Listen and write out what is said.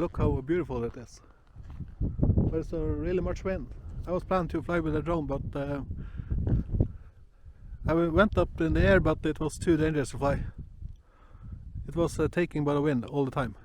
look how beautiful it is. There's really much wind. I was planning to fly with a drone, but I went up in the air, but it was too dangerous to fly. It was taken by the wind all the time.